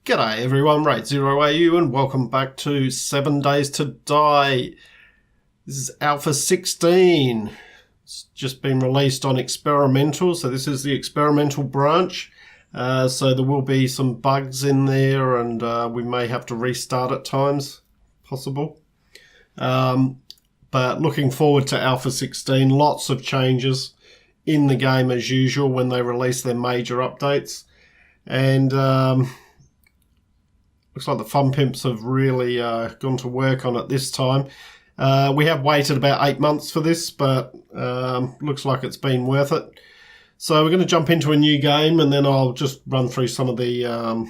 G'day everyone, Rate0AU and welcome back to 7 Days to Die. This is Alpha16. It's just been released on experimental, so this is the experimental branch. So there will be some bugs in there and we may have to restart at times, possible. But looking forward to Alpha16, lots of changes in the game as usual when they release their major updates. And looks like the Fun Pimps have really gone to work on it this time. We have waited about 8 months for this, but looks like it's been worth it. So we're going to jump into a new game, and then I'll just run through some of the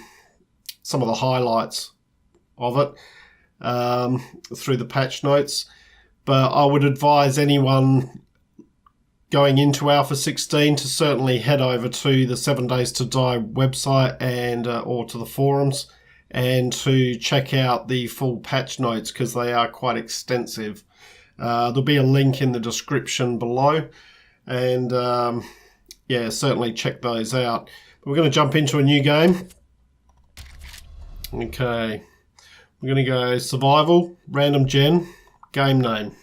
highlights of it through the patch notes. But I would advise anyone going into Alpha16 to certainly head over to the 7 Days to Die website and or to the forums and to check out the full patch notes because they are quite extensive. There'll be a link in the description below, and yeah, certainly check those out. But we're going to jump into a new game. Okay, we're going to go survival, random gen, game name.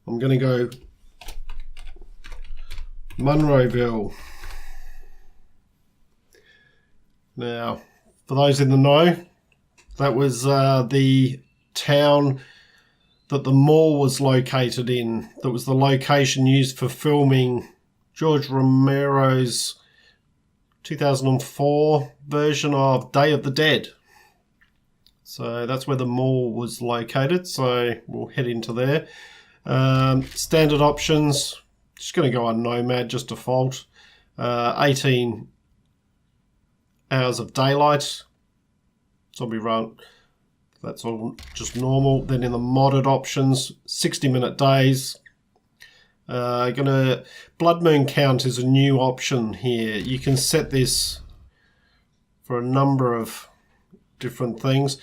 I'm going to go Monroeville. Now, for those in the know, that was the town that the mall was located in. That was the location used for filming George Romero's 2004 version of Day of the Dead. So that's where the mall was located. So we'll head into there. Standard options. Just going to go on Nomad, just default. 18 hours of daylight. Zombie run. That's all just normal. Then in the modded options, 60-minute days. Blood moon count is a new option here. You can set this for a number of different things.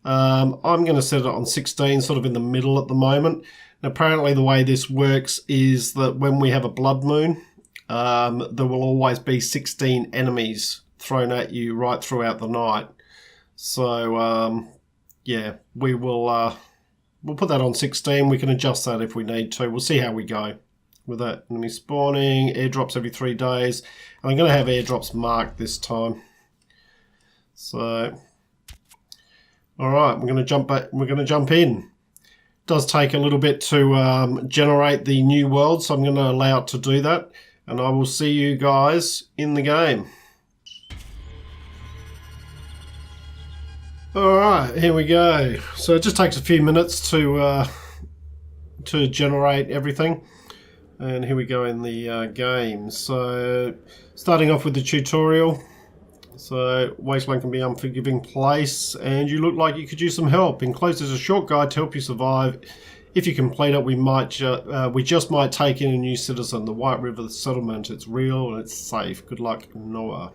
I'm going to set it on 16, sort of in the middle at the moment. And apparently the way this works is that when we have a blood moon, there will always be 16 enemies thrown at you right throughout the night. So yeah, we'll put that on 16. We can adjust that if we need to. We'll see how we go with that. Enemy spawning, airdrops every 3 days. And I'm going to have airdrops marked this time. So, all right, we're going to jump back. We're going to jump in. It does take a little bit to generate the new world, so I'm going to allow it to do that. And I will see you guys in the game. Alright, here we go. So it just takes a few minutes to generate everything. And here we go in the game. So starting off with the tutorial. So wasteland can be an unforgiving place, and you look like you could use some help. Enclosed is a short guide to help you survive. If you complete it, we just might take in a new citizen. The White River Settlement. It's real and it's safe. Good luck, Noah.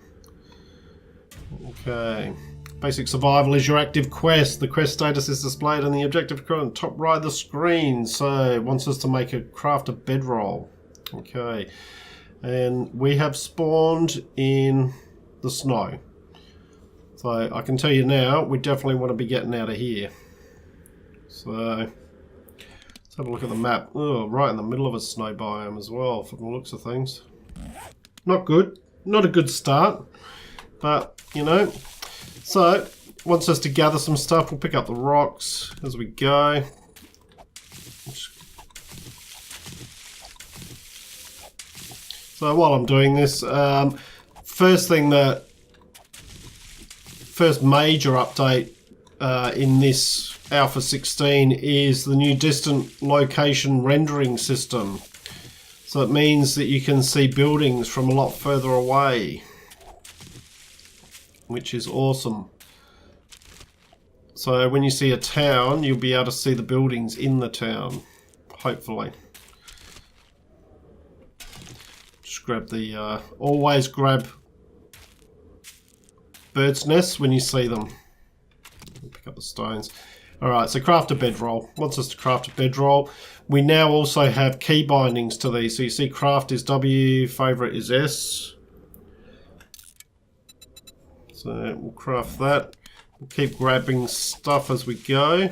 Okay. Basic survival is your active quest. The quest status is displayed on the objective on the top right of the screen. So it wants us to craft a bedroll. Okay. And we have spawned in the snow. So I can tell you now, we definitely want to be getting out of here. So let's have a look at the map. Oh, right in the middle of a snow biome as well, from the looks of things. Not good. Not a good start. But, you know. So, wants us to gather some stuff. We'll pick up the rocks as we go. So while I'm doing this, first major update in this Alpha16 is the new distant location rendering system. So it means that you can see buildings from a lot further away, which is awesome. So when you see a town, you'll be able to see the buildings in the town, hopefully. Just grab the, always grab bird's nests when you see them. Pick up the stones. Alright, so craft a bedroll. Wants us to craft a bedroll. We now also have key bindings to these. So you see craft is W, favorite is S. So we'll craft that. We'll keep grabbing stuff as we go.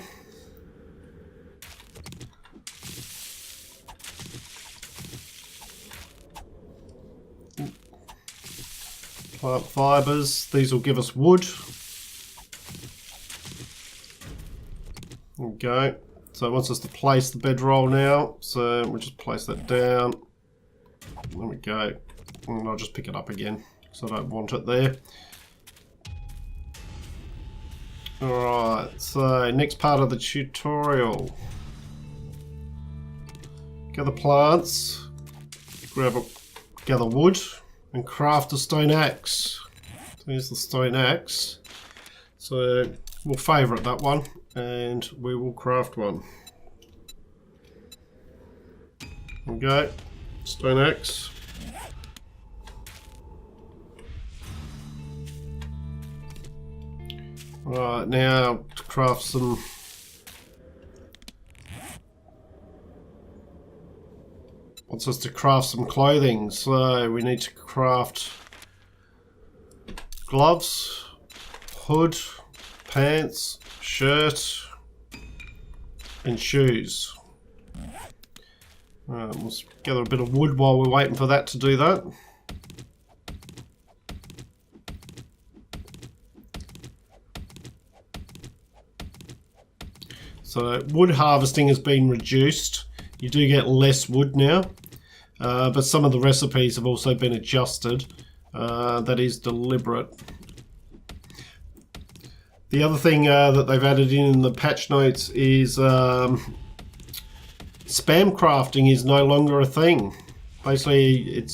Plant fibers. These will give us wood. There we go. So it wants us to place the bedroll now. So we'll just place that down. There we go. And I'll just pick it up again because I don't want it there. Alright, so next part of the tutorial. Gather plants, gather wood, and craft a stone axe. So here's the stone axe. So we'll favourite that one, and we will craft one. There we go, stone axe. Right, now to craft some wants us to craft some clothing, so we need to craft gloves, hood, pants, shirt, and shoes. We'll gather a bit of wood while we're waiting for that to do that. So wood harvesting has been reduced. You do get less wood now, but some of the recipes have also been adjusted. That is deliberate. The other thing that they've added in the patch notes is spam crafting is no longer a thing. Basically,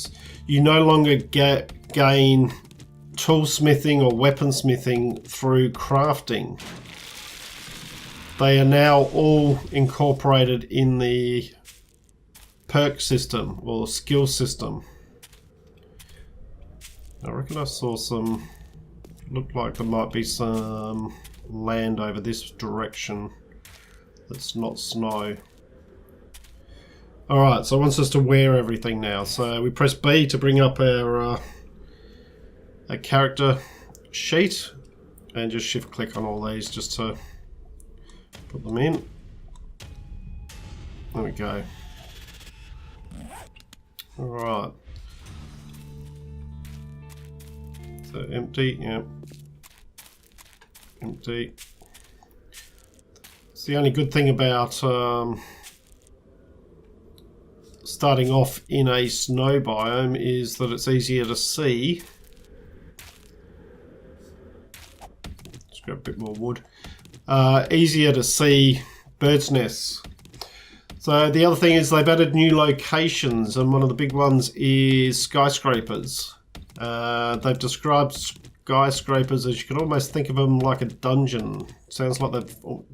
you no longer gain toolsmithing or weaponsmithing through crafting. They are now all incorporated in the perk system or skill system. I reckon I saw some, looked like there might be some land over this direction that's not snow. Alright, so it wants us to wear everything now. So we press B to bring up our character sheet and just shift click on all these just to put them in. There we go. Alright. So empty, yeah. Empty. It's the only good thing about starting off in a snow biome is that it's easier to see. Let's grab a bit more wood. Easier to see birds' nests. So the other thing is they've added new locations, and one of the big ones is skyscrapers. They've described skyscrapers as you can almost think of them like a dungeon. Sounds like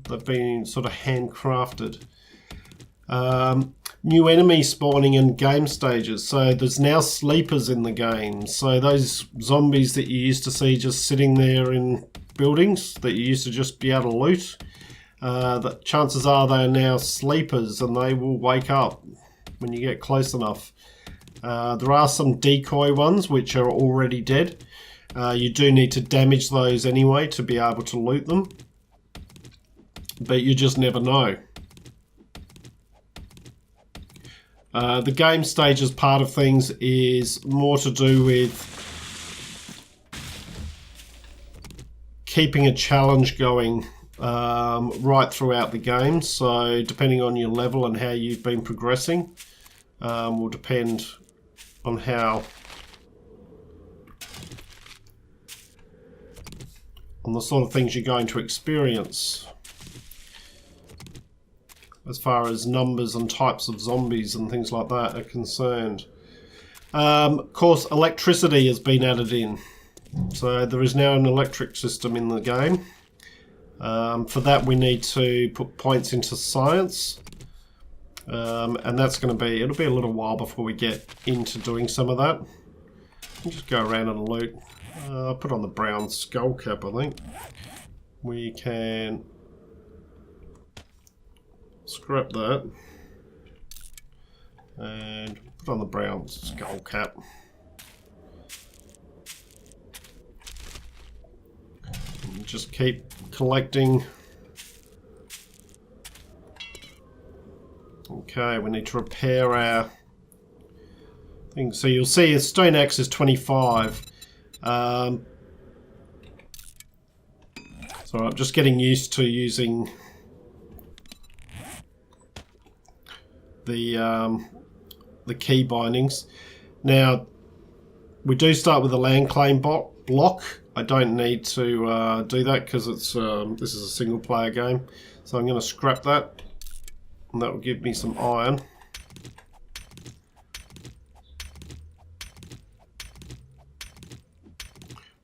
they've been sort of handcrafted. New enemy spawning in game stages. So there's now sleepers in the game. So those zombies that you used to see just sitting there in buildings that you used to just be able to loot, the chances are they are now sleepers and they will wake up when you get close enough. There are some decoy ones which are already dead. You do need to damage those anyway to be able to loot them, but you just never know. The game stages part of things is more to do with keeping a challenge going right throughout the game. So depending on your level and how you've been progressing will depend on on the sort of things you're going to experience as far as numbers and types of zombies and things like that are concerned. Of course, electricity has been added in. So there is now an electric system in the game. For that we need to put points into science. And that's going to be, it'll be a little while before we get into doing some of that. We'll just go around and loot. I'll put on the brown skull cap, I think. We can scrap that and put on the brown skull cap. just keep collecting. Okay, we need to repair our thing. So you'll see a stone axe is 25. So I'm just getting used to using the key bindings. Now, we do start with a land claim block. I don't need to do that because it's this is a single player game. So I'm going to scrap that, and that will give me some iron.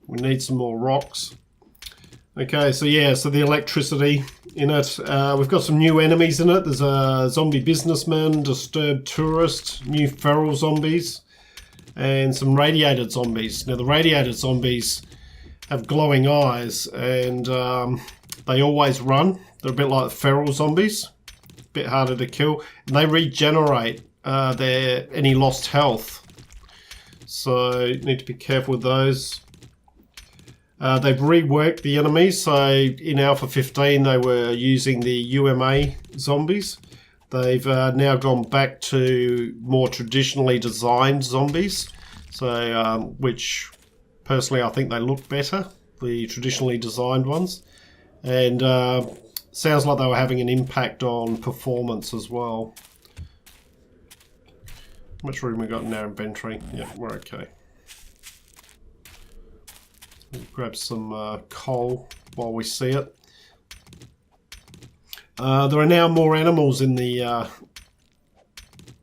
We need some more rocks. Okay, so yeah, so the electricity in it. We've got some new enemies in it. There's a zombie businessman, disturbed tourist, new feral zombies, and some radiated zombies. Now the radiated zombies have glowing eyes, and they always run. They're a bit like feral zombies, a bit harder to kill, and they regenerate any lost health. So you need to be careful with those. They've reworked the enemies, so in Alpha 15 they were using the UMA zombies. They've now gone back to more traditionally designed zombies, so which personally I think they look better, the traditionally designed ones, and sounds like they were having an impact on performance as well. How much room we got in our inventory? Yeah, we're okay. We'll grab some coal while we see it. There are now more animals in the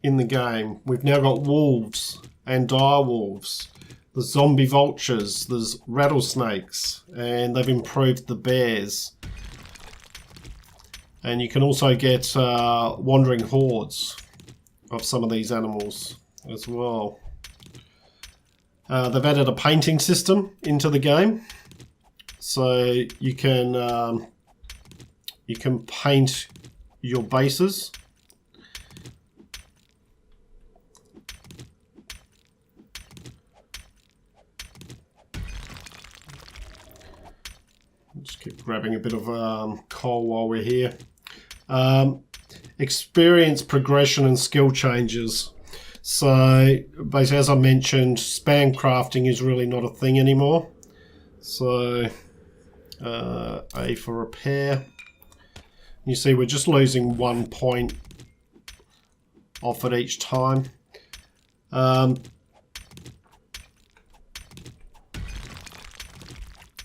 game. We've now got wolves and dire wolves. There's zombie vultures. There's rattlesnakes, and they've improved the bears. And you can also get wandering hordes of some of these animals as well. They've added a painting system into the game, so you can paint your bases. Just keep grabbing a bit of coal while we're here. Experience progression and skill changes. So basically, as I mentioned, spam crafting is really not a thing anymore. So A for repair. You see we're just losing 1 point off it each time.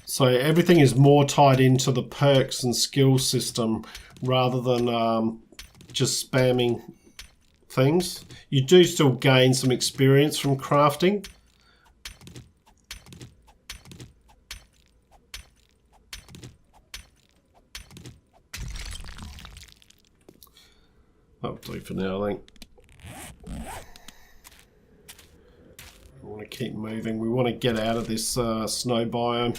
So everything is more tied into the perks and skill system rather than just spamming things. You do still gain some experience from crafting. That'll do for now, I think. I want to keep moving. We want to get out of this snow biome.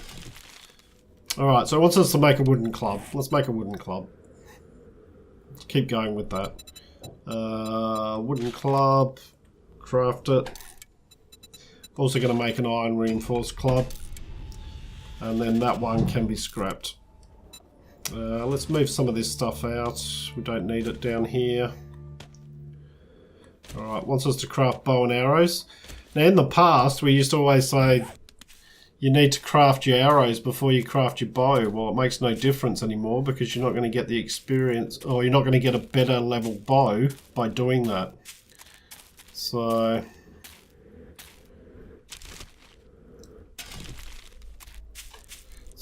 Alright, so it wants us to make a wooden club. Let's make a wooden club. Let's keep going with that. Wooden club, craft it. Also going to make an iron reinforced club, and then that one can be scrapped. Let's move some of this stuff out. We don't need it down here. Alright, wants us to craft bow and arrows. Now in the past we used to always say you need to craft your arrows before you craft your bow. Well, it makes no difference anymore because you're not going to get the experience, or you're not going to get a better level bow by doing that. So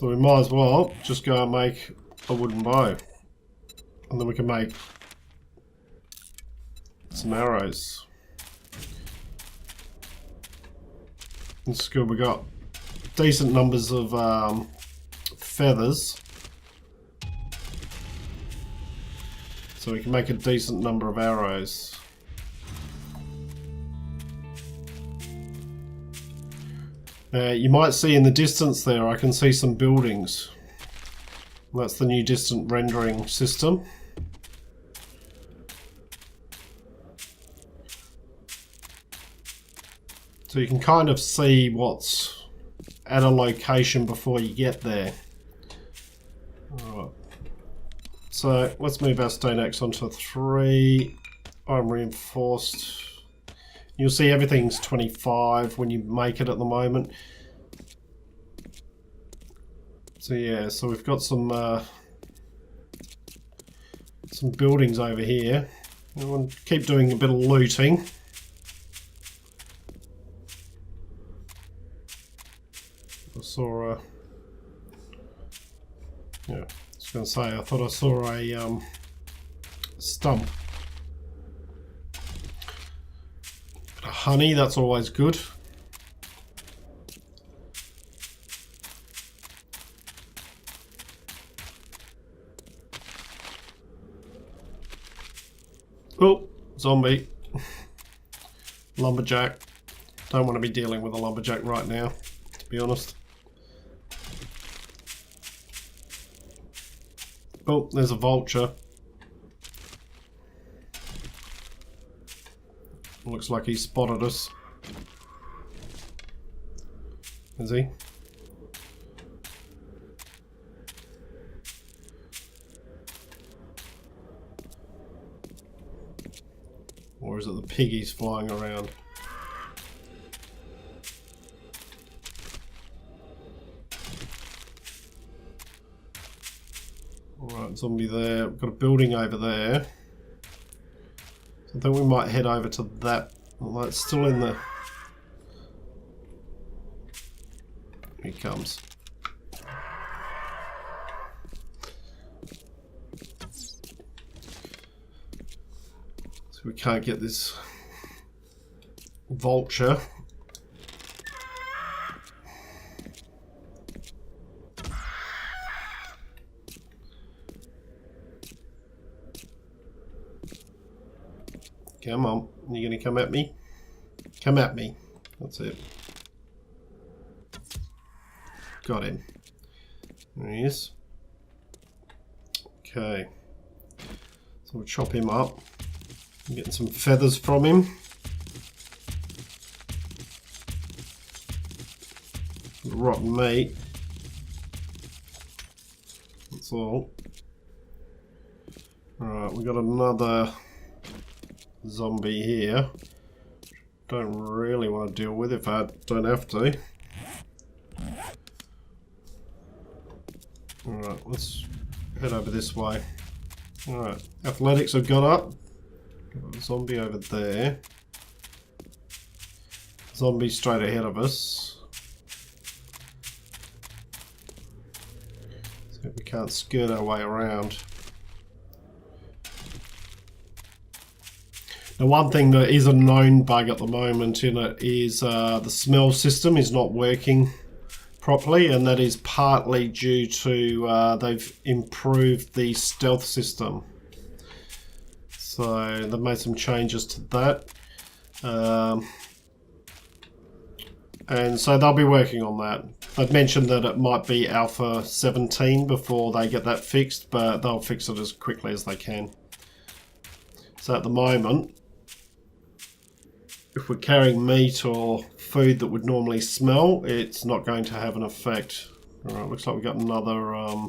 we might as well just go and make a wooden bow, and then we can make some arrows. It's good, we got decent numbers of feathers, so we can make a decent number of arrows. You might see in the distance there, I can see some buildings. That's the new distant rendering system. So you can kind of see what's at a location before you get there. Alright. So let's move our stain X onto 3. I'm reinforced. You'll see everything's 25 when you make it at the moment. So yeah, so we've got some buildings over here. We'll keep doing a bit of looting. I saw yeah, I was going to say, I thought I saw a stump. Bit of honey, that's always good. Oh, zombie. Lumberjack. Don't want to be dealing with a lumberjack right now, to be honest. Oh, there's a vulture. Looks like he spotted us. Is he? Or is it the piggies flying around? Alright, zombie there. We've got a building over there. So I think we might head over to that. Although it's still in the... Here he comes. So we can't get this vulture. Come on, you gonna come at me? Come at me. That's it. Got him. There he is. Okay. So we'll chop him up. I'm getting some feathers from him. Rotten meat. That's all. Alright, we got another zombie here. Don't really want to deal with if I don't have to. Alright, let's head over this way. Alright, athletics have gone up. Got a zombie over there. Zombie straight ahead of us. So we can't skirt our way around. The one thing that is a known bug at the moment in it is the smell system is not working properly, and that is partly due to they've improved the stealth system. So they've made some changes to that. And so they'll be working on that. They've mentioned that it might be Alpha16 before they get that fixed, but they'll fix it as quickly as they can. So at the moment, if we're carrying meat or food that would normally smell, it's not going to have an effect. Alright, looks like we've got another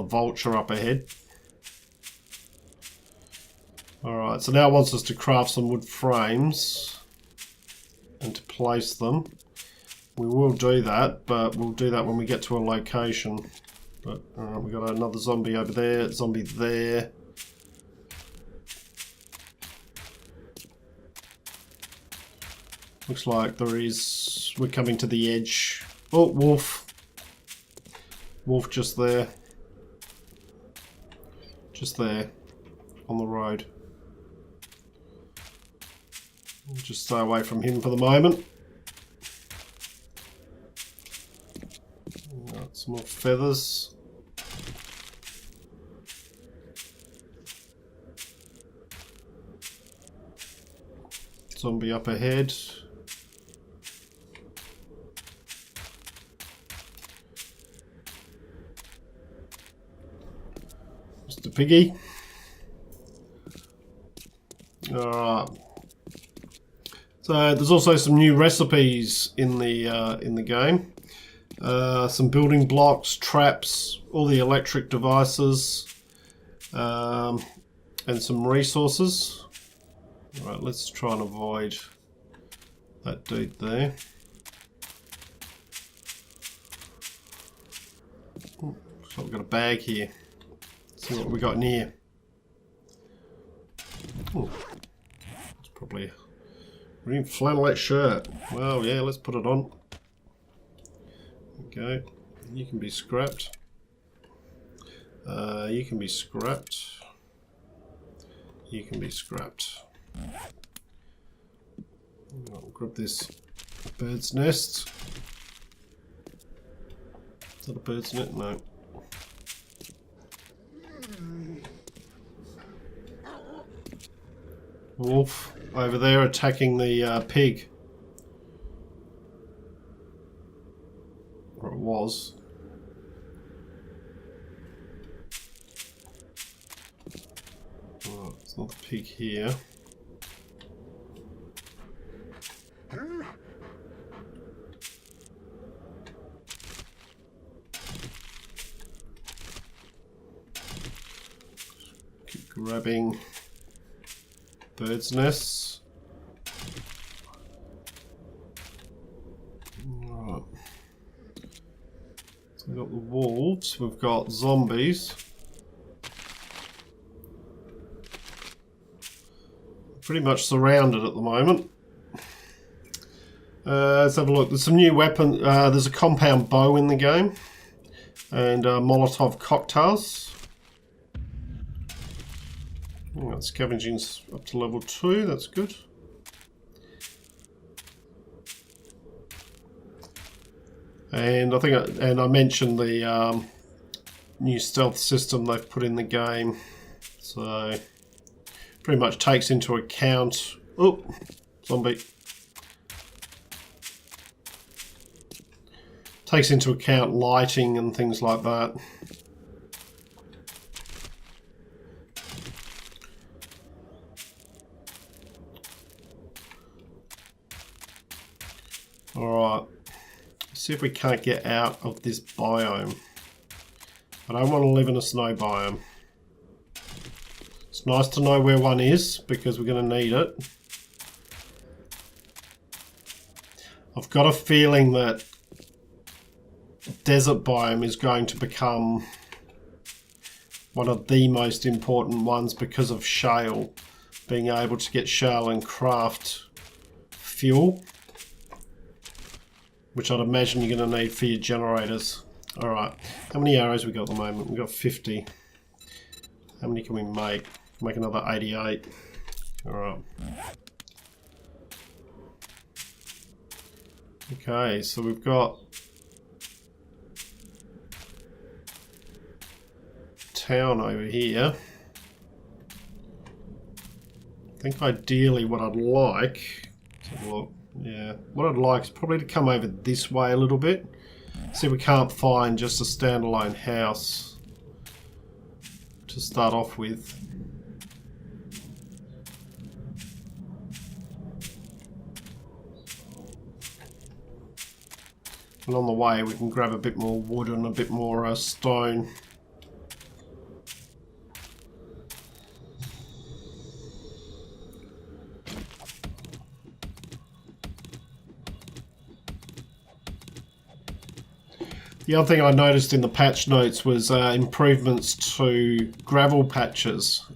vulture up ahead. Alright, so now it wants us to craft some wood frames and to place them. We will do that, but we'll do that when we get to a location. But alright, we've got another zombie over there, zombie there. Looks like we're coming to the edge. Oh, wolf. Wolf just there. Just there. On the road. We'll just stay away from him for the moment. Got some more feathers. Zombie up ahead. Mr. Piggy. Alright. So there's also some new recipes in the game. some building blocks, traps, all the electric devices, and some resources. Right, let's try and avoid that dude there. So we've got a bag here. Let's see what we got in here. Ooh, it's probably a green flannelette shirt. Well, yeah, let's put it on. Okay, you can be scrapped. You can be scrapped. You can be scrapped. I'll grab this bird's nest. Is that a bird's nest? No. Wolf over there attacking the pig. Or it was. Oh, it's not the pig here. Keep grabbing birds' nests. Right. So we've got the wolves, we've got zombies. Pretty much surrounded at the moment. Let's have a look. There's some new weapons. There's a compound bow in the game. And Molotov cocktails. Oh, scavenging's up to level 2. That's good. And I think, I mentioned the new stealth system they've put in the game. So pretty much takes into account. Oh, zombie. Takes into account lighting and things like that. Alright, let's see if we can't get out of this biome. I don't want to live in a snow biome. It's nice to know where one is because we're going to need it. I've got a feeling that desert biome is going to become one of the most important ones because of shale, being able to get shale and craft fuel, which I'd imagine you're going to need for your generators. Alright, how many arrows we got at the moment? We've got 50. How many can we make? Make another 88. Alright. Okay, so we've got town over here. I think ideally what I'd like, look, yeah, what I'd like is probably to come over this way a little bit. See if we can't find just a standalone house to start off with. And on the way we can grab a bit more wood and a bit more stone. The other thing I noticed in the patch notes was improvements to gravel patches,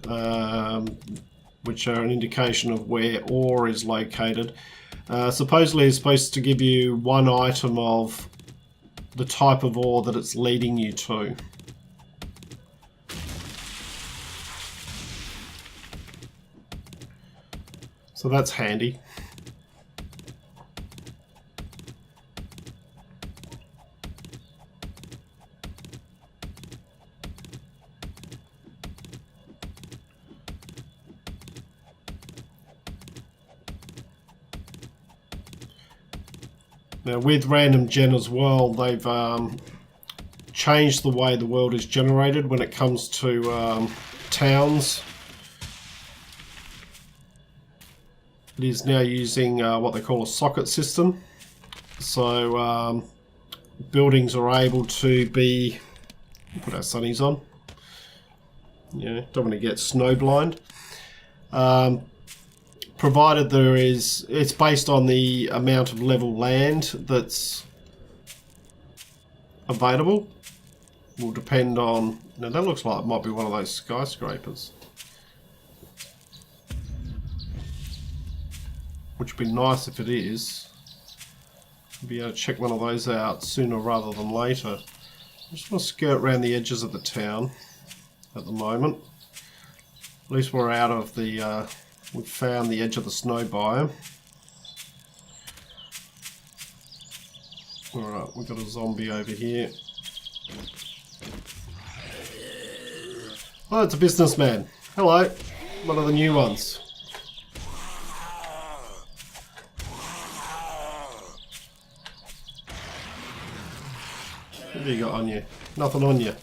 which are an indication of where ore is located. Supposedly it's supposed to give you one item of the type of ore that it's leading you to. So that's handy. Now with random gen as well, they've changed the way the world is generated when it comes to towns. It is now using what they call a socket system. So buildings are able to be... Put our sunnies on. Yeah, don't want to get snow blind. Provided there is... It's based on the amount of level land that's available. Will depend on... Now that looks like it might be one of those skyscrapers. Which would be nice if it is. Be able to check one of those out sooner rather than later. I just want to skirt around the edges of the town at the moment. At least we're out of the... we've found the edge of the snow biome. Alright, we've got a zombie over here. Oh, it's a businessman. Hello. One of the new ones. What have you got on you? Nothing on you.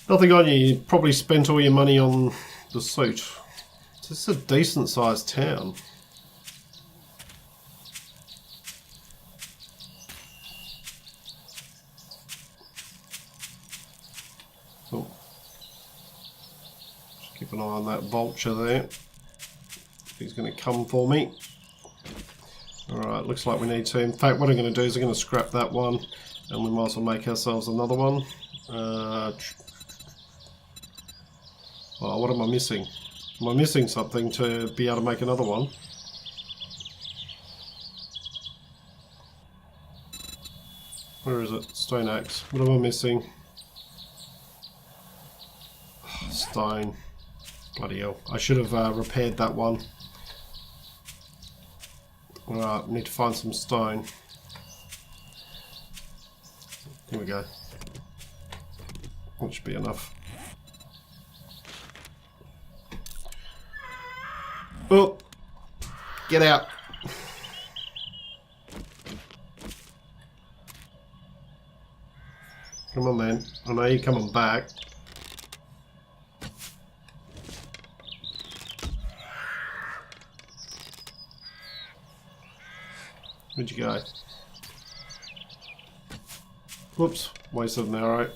Nothing on you. You probably spent all your money on the suit. This is a decent sized town. Oh. Just keep an eye on that vulture there. He's going to come for me. Alright, looks like we need to. In fact, what I'm going to do is I'm going to scrap that one, and we might as well make ourselves another one. Oh, what am I missing? Am I missing something to be able to make another one? Where is it? Stone axe. What am I missing? Oh, stone. Bloody hell. I should have repaired that one. Alright, need to find some stone. Here we go. That should be enough. Oh! Get out! Come on then. I know you're coming back. Where'd you go? Whoops, wasted an arrow.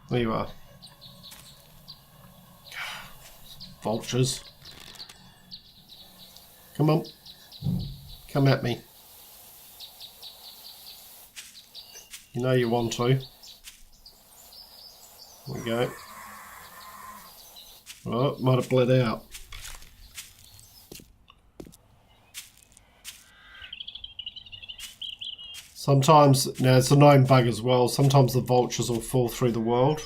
There you are. Vultures. Come on. Come at me. You know you want to. There we go. Oh, might have bled out. Sometimes, now it's a known bug as well, sometimes the vultures will fall through the world.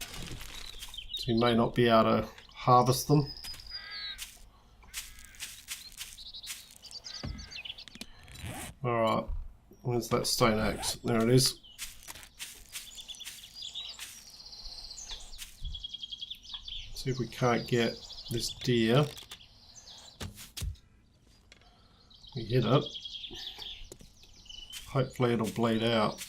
So you may not be able to harvest them. Alright, where's that stone axe? There it is. See if we can't get this deer. We hit it. Hopefully it'll bleed out.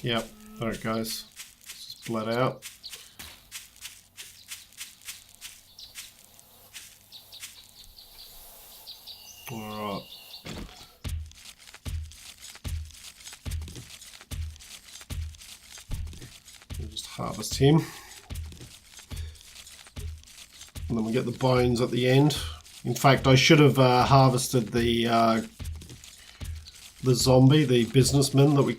Yep, there it goes. It's just bled out. Alright. We'll just harvest him. And then we get the bones at the end. In fact, I should have harvested the zombie, the businessman that we...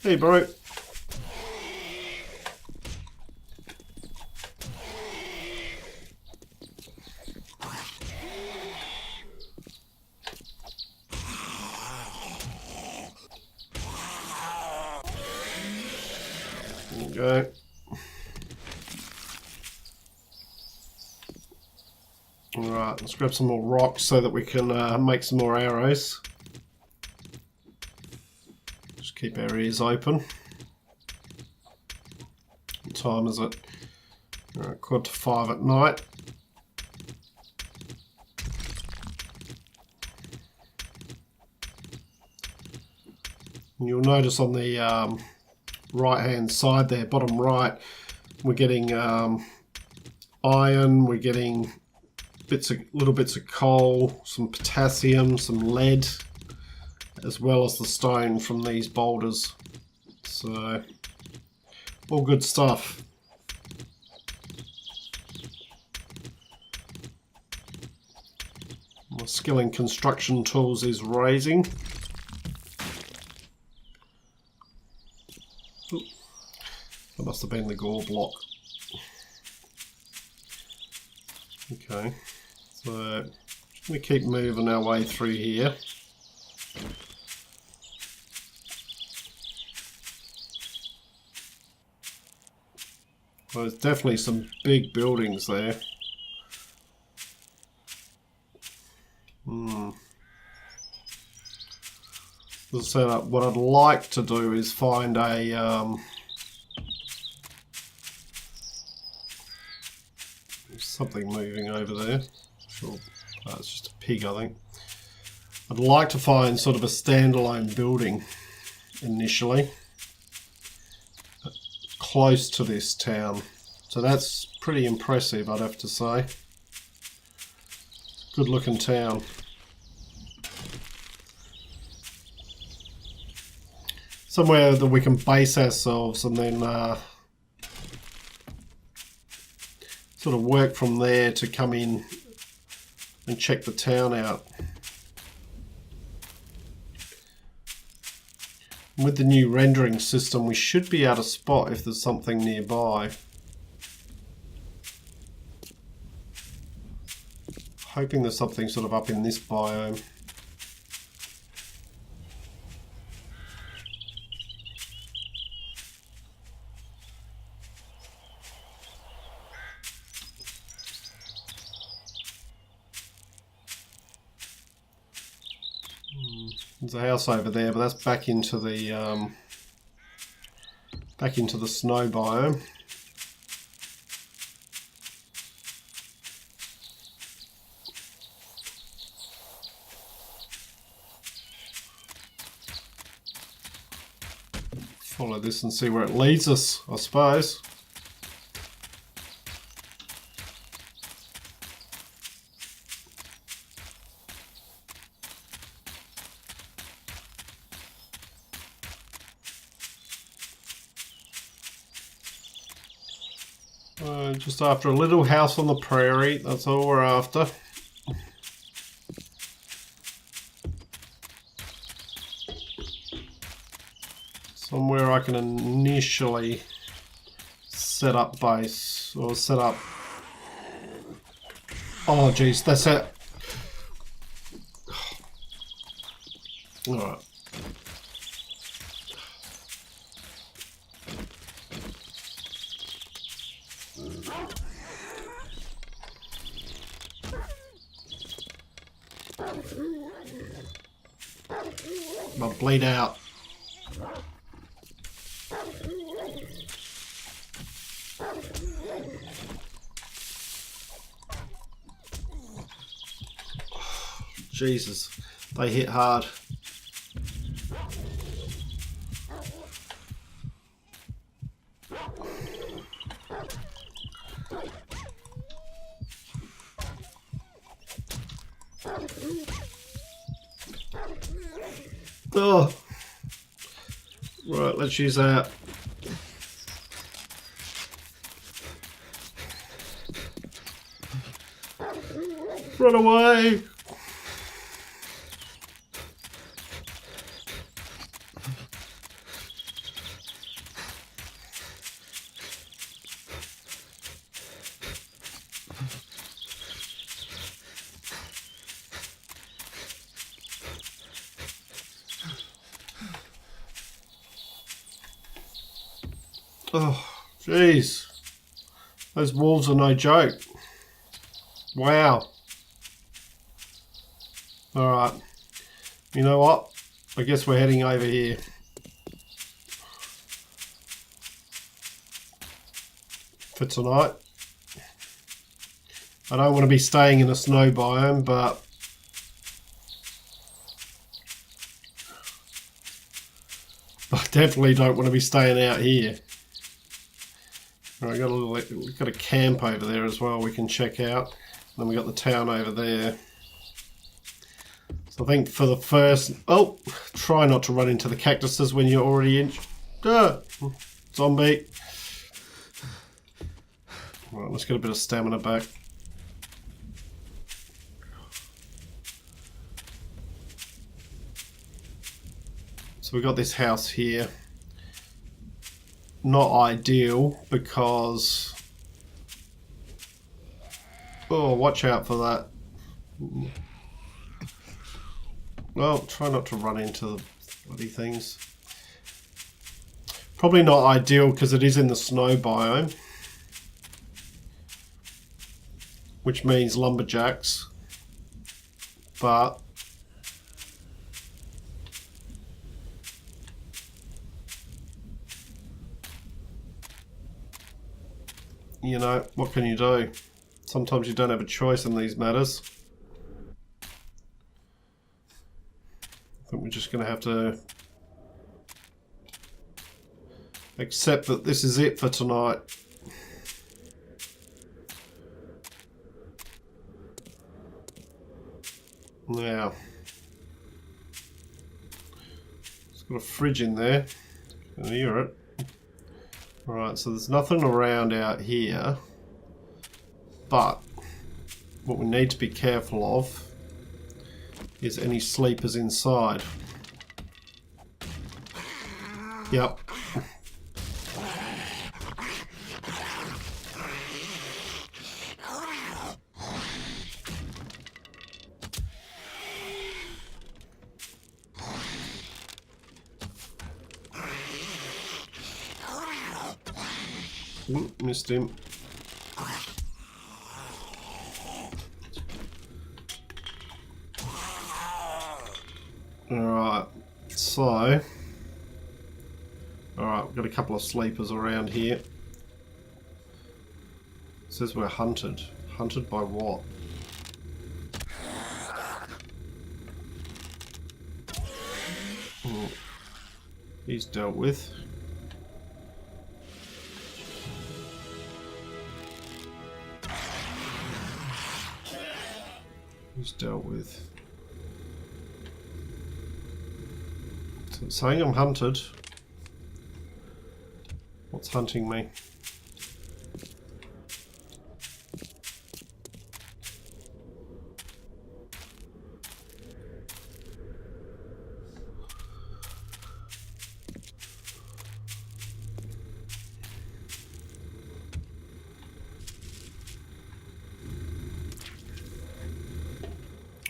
Hey, bro. There we go. Alright, let's grab some more rocks so that we can make some more arrows. Keep our ears open. time is it? 4:45 at night. And you'll notice on the right hand side there, bottom right, we're getting iron, we're getting little bits of coal, some potassium, some lead, as well as the stone from these boulders. So all good stuff. My skill in construction tools is raising. Ooh, that must have been the gore block. Okay, so just going to keep moving our way through here. Well, there's definitely some big buildings there. So what I'd like to do is find a something moving over there. Sure, it's just a pig, I think. I'd like to find sort of a standalone building initially, close to this town. So that's pretty impressive, I'd have to say. Good looking town. Somewhere that we can base ourselves and then sort of work from there to come in and check the town out. With the new rendering system, we should be able to spot if there's something nearby. Hoping there's something sort of up in this biome. There's a house over there, but that's back into the snow biome. Follow this and see where it leads us, I suppose. Just after a little house on the prairie, that's all we're after. Somewhere I can initially set up base, or set up... Oh geez, that's it. Alright. I'll bleed out. Jesus, they hit hard. Oh, right, let's use that. Run away! Oh, jeez. Those wolves are no joke. Wow. Alright. You know what? I guess we're heading over here. for tonight. I don't want to be staying in a snow biome, but I definitely don't want to be staying out here. Right, we've got a camp over there as well we can check out. Then we got the town over there. So I think for the first... Oh! Try not to run into the cactuses when you're already in... Zombie! Right, let's get a bit of stamina back. So we've got this house here. Not ideal because... Oh, watch out for that. Well, try not to run into the bloody things. Probably not ideal because it is in the snow biome. Which means lumberjacks. But... you know, what can you do? Sometimes you don't have a choice in these matters. I think we're just going to have to accept that this is it for tonight. Now, it's got a fridge in there. You can hear it. Alright, so there's nothing around out here, but what we need to be careful of is any sleepers inside. Yep. Missed him. Alright, so... alright, we've got a couple of sleepers around here. It says we're hunted. Hunted by what? Oh, he's dealt with. He's dealt with. So it's saying I'm hunted. What's hunting me?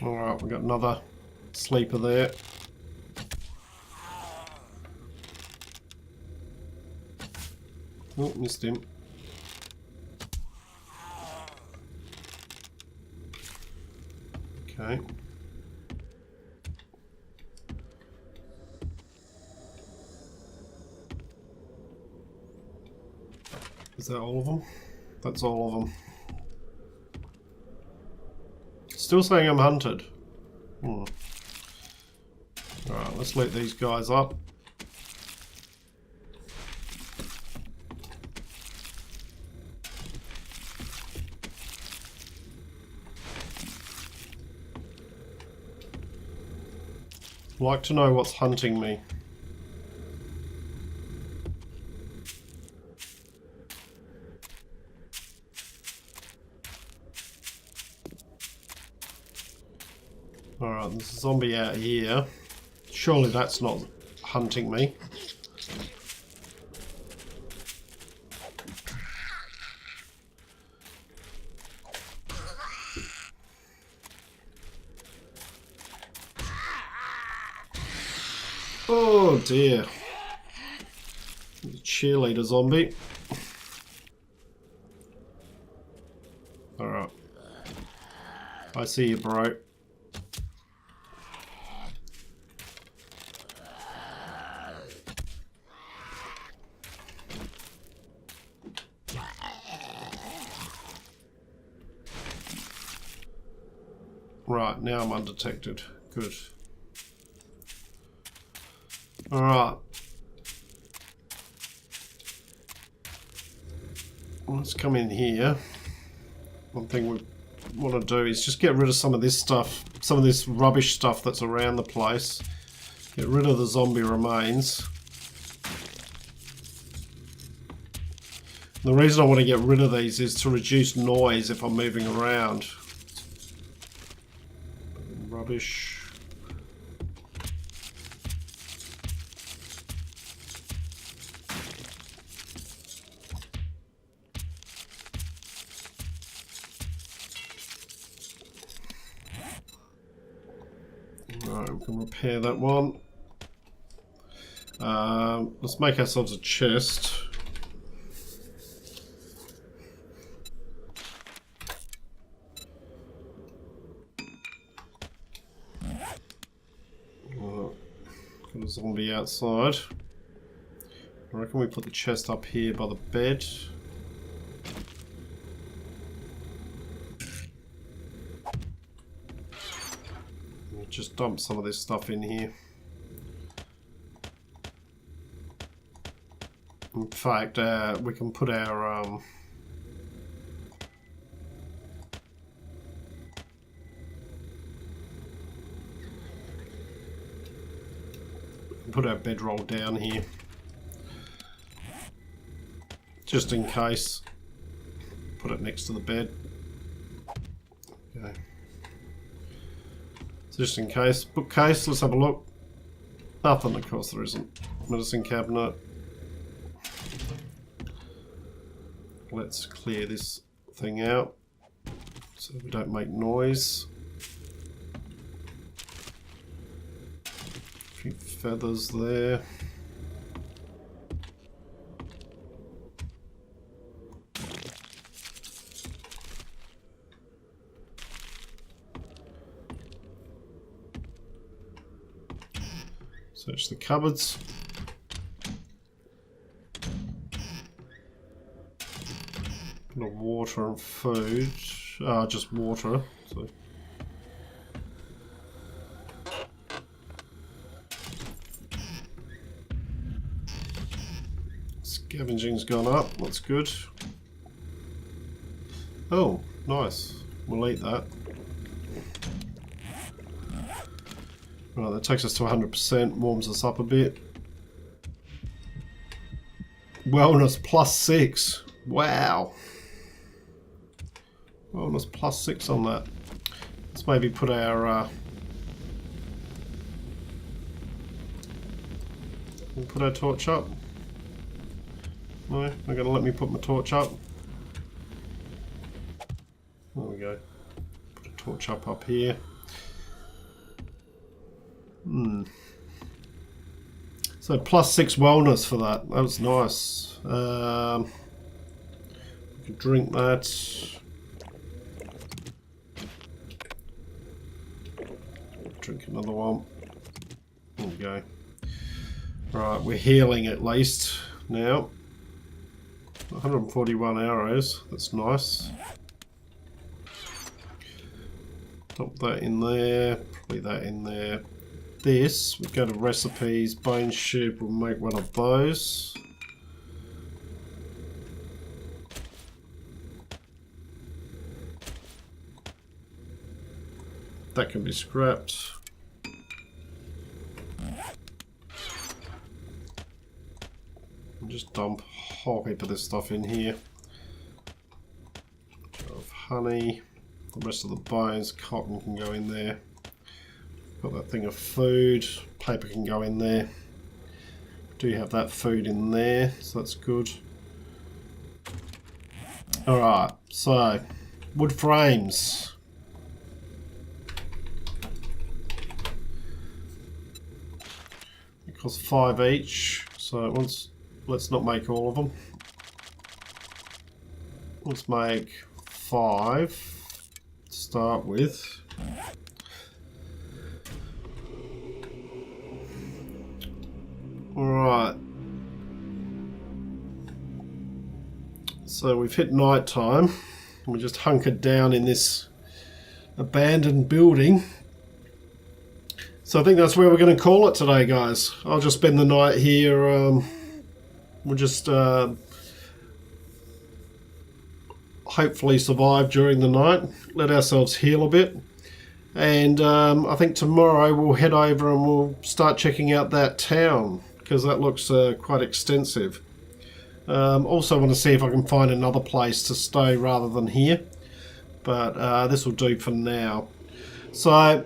Alright, we've got another sleeper there. Oh, missed him. Okay. Is that all of them? That's all of them. Still saying I'm hunted. Alright, let's let these guys up. I'd like to know what's hunting me. Alright, there's a zombie out here. Surely that's not hunting me. Oh dear. Cheerleader zombie. Alright. I see you, bro. Right, now I'm undetected. Good. Alright. Let's come in here. One thing we want to do is just get rid of some of this stuff, some of this rubbish stuff that's around the place. Get rid of the zombie remains. The reason I want to get rid of these is to reduce noise if I'm moving around. Rubbish. Right, we can repair that one. Let's make ourselves a chest. Got a zombie outside. I reckon we put the chest up here by the bed. We'll just dump some of this stuff in here. In fact, we can put our bedroll down here, just in case. Put it next to the bed. Okay. So just in case. Bookcase, let's have a look. Nothing, of course there isn't. Medicine cabinet. Let's clear this thing out so we don't make noise. A few feathers there. Search the cupboards. Water and food. Just water. So. Scavenging's gone up. That's good. Oh, nice. We'll eat that. Right, that takes us to 100%. Warms us up a bit. Wellness +6. Wow. Wellness +6 on that. Let's maybe put our we'll put our torch up. No, they're gonna let me put my torch up. There we go. Put a torch up here. So +6 wellness for that. That was nice. We could drink that. Drink another one. There we go. Right, we're healing at least now. 141 arrows. That's nice. Dump that in there. Probably that in there. This, we go to recipes, bone soup, we'll make one of those. That can be scrapped. And just dump a whole heap of this stuff in here. Of honey, the rest of the bones, cotton can go in there. Got that thing of food, paper can go in there. Do have that food in there, so that's good. Alright, so wood frames. It costs 5 each, so let's not make all of them. Let's make 5 to start with. Alright, so we've hit night time. We just hunkered down in this abandoned building. So I think that's where we're going to call it today, guys. I'll just spend the night here. We'll just hopefully survive during the night, let ourselves heal a bit. And I think tomorrow we'll head over and we'll start checking out that town, because that looks quite extensive. Also want to see if I can find another place to stay rather than here. But this will do for now. So,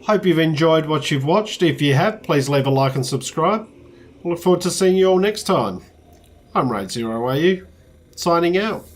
hope you've enjoyed what you've watched. If you have, please leave a like and subscribe. I look forward to seeing you all next time. I'm Raid0AU, signing out.